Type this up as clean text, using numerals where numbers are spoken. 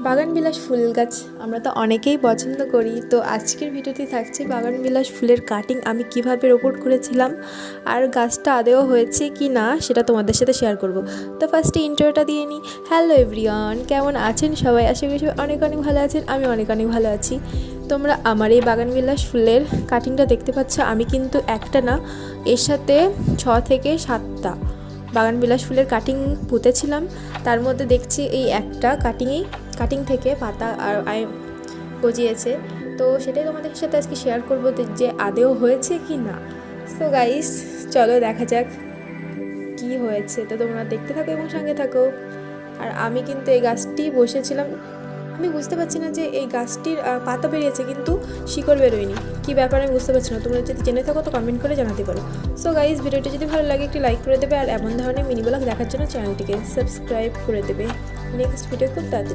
বাগানবিলাস ফুল গাছ আমরা তো অনেকেই পছন্দ করি। তো আজকের ভিডিওতে থাকছে বাগানবিলাস ফুলের কাটিং আমি কিভাবে রোপণ করেছিলাম আর গাছটা আদেও হয়েছে কি না সেটা তোমাদের সাথে শেয়ার করব। তো ফার্স্টে ইন্ট্রোটা দিয়ে নিই। হ্যালো এভরিওয়ান, কেমন আছেন সবাই? আশা করি সবাই অনেক অনেক ভালো আছেন। আমি অনেক অনেক ভালো আছি। তোমরা আমার এই বাগানবিলাস ফুলের কাটিংটা দেখতে পাচ্ছ। আমি কিন্তু একটা না, এর সাথে 6 থেকে 7টা বাগানবিলাস ফুলের কাটিং পুঁতেছিলাম। তার মধ্যে দেখছি এই একটা কাটিং থেকে পাতা আর গজিয়েছে। তো সেটাই তোমাদের সাথে আজকে শেয়ার করবো যে আদেও হয়েছে কি না। সো গাইস, চলো দেখা যাক কি হয়েছে। তো তোমরা দেখতে থাকো এবং সঙ্গে থাকো। আর আমি কিন্তু এই গাছটি বসেছিলাম, আমি বুঝতে পারছি না যে এই গাছটির পাতা বেরিয়েছে কিন্তু শিকড় বেরোয়নি। কী ব্যাপার আমি বুঝতে পারছি না। তোমরা যদি জেনে থাকো তো কমেন্ট করে জানাতে পারো। সো গাইস, ভিডিওটি যদি ভালো লাগে একটি লাইক করে দেবে আর এমন ধরনের মিনি ব্লগ দেখার জন্য চ্যানেলটিকে সাবস্ক্রাইব করে দেবে। নেক্সট ভিডিও খুব তাড়াতাড়ি।